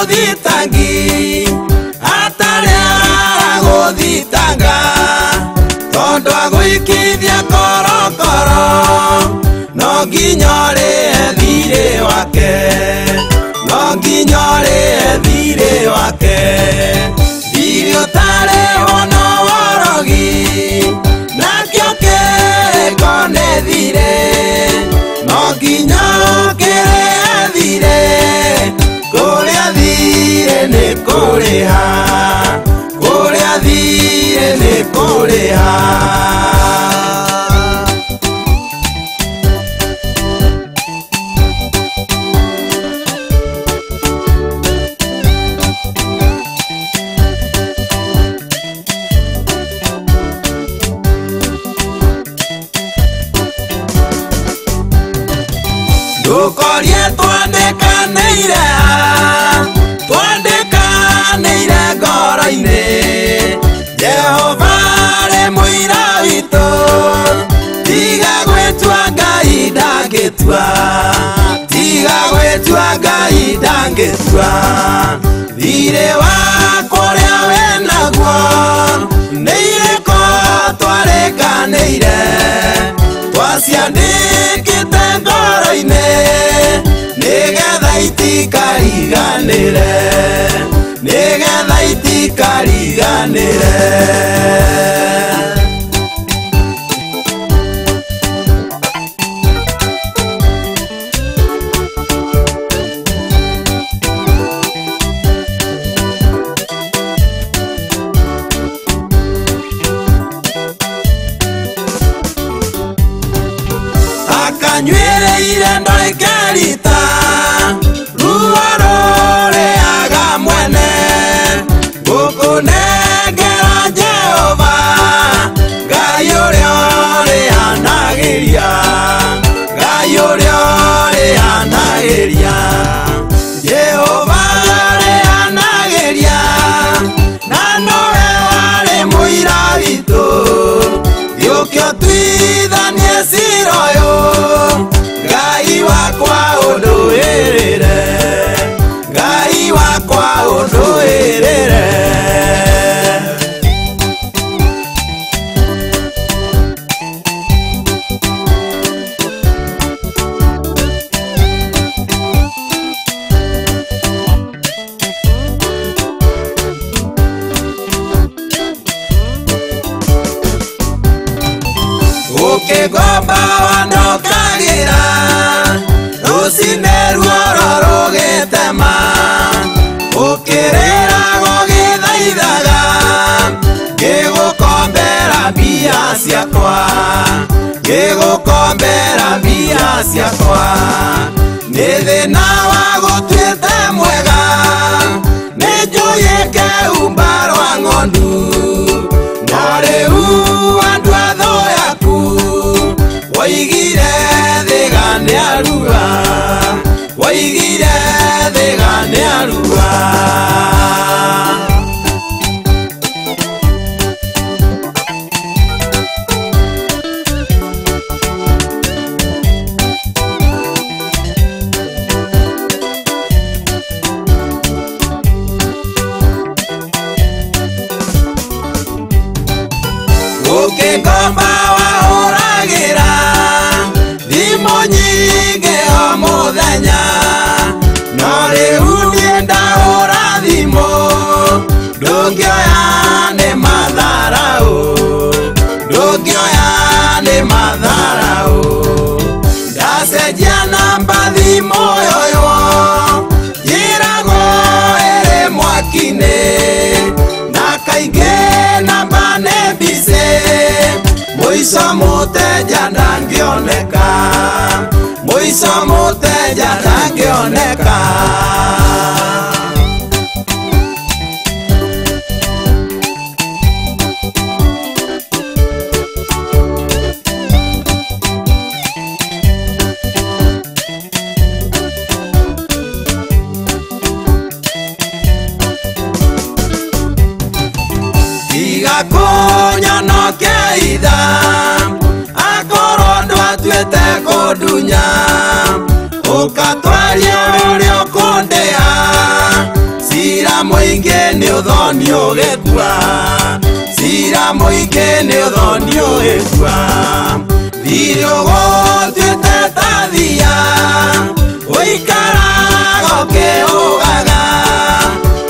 muthitangi ataria guthitanga tondu agwikithia korokoro no nginya thire wake no nginya thire wake thire utare ono worogi nakio kone thire no nginya thire kuria thire ni kuriha kuria thire ni kuriha Dukorie twandekanĩire ngoro-inĩ Jehova arĩ mũira witũ tiga gwĩtua Ngai ndangĩtua tiga gwĩtua Ngai ndangĩtua thirĩ wakwa ũrĩa wĩ naguo nĩ irĩko twarĩkanĩire twaciandĩkĩte ngoro-inĩ nĩgetha itikariganĩre nĩgetha itikariganĩre akanyuĩrĩire ndoikerita ruo rũrĩaga mwene gũkũnengera Jehova Ngai ũrĩa ũrĩanagĩria Ngai ũrĩa ũrĩanagĩria Jehova ũrĩanagĩria na nowe warĩ mũira witũ gĩũkio tuithanie cira ũyũ Ngai wakwa ũndũĩrĩre Ngai wakwa ũndũĩrĩre ukigomba wandokagira rucine ruoro rugitema ukirira gugithaithaga ngigukombera mbia ciakwa ngigukombera mbia ciakwa ni thina wa gutuite mwega ni njui ngeumba rwa ng'ondu no riu andu atho yaku waigire thiga nĩ aruga waigire thiga nĩ aruga ukigomba wahũragĩra thimũ nyingĩ o mũthenya no rĩu niĩ ndahũra thimũ ndũngĩoya nĩ matharaũ ndũngĩoya nĩ matharaũ ndacenjia namba thimũ yoyo njĩragwo ĩrĩ mwaki-inĩ na kaingĩ namba nĩ mbice mũico mũteja ndangĩoneka mũico mũteja ndangĩoneka kunyonokia itha akorwo ndwatuĩte kũndunya ũkatwaria ũrĩa ũkũndĩha uthoni ugikua cira muingi ni uthoni ugikua thiri ugutuite ta thia uikaraga ukiugaga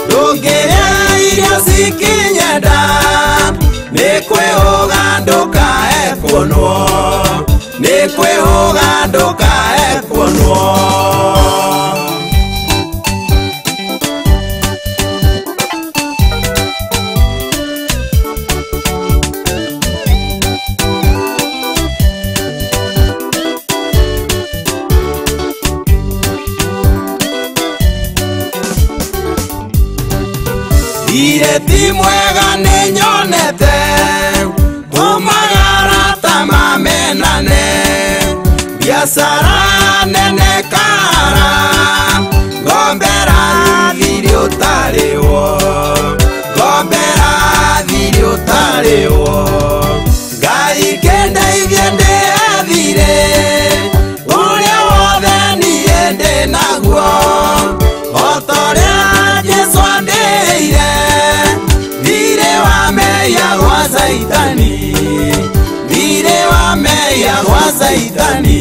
ndungiria irio cikinyenda ni kwihuga ndukae kuonwo ni kwihuga ndukae kuonwo ireti mwega ni nyonete umagara ta mamenane biashara nene kara gombera thiri utariwo gombera thiri utariwo ngai kendeithie ndiathire uria wothe niĩ ndĩ naguo otoria Jesu andeire thire wa meya gwa Saitani thire wa meya gwa Saitani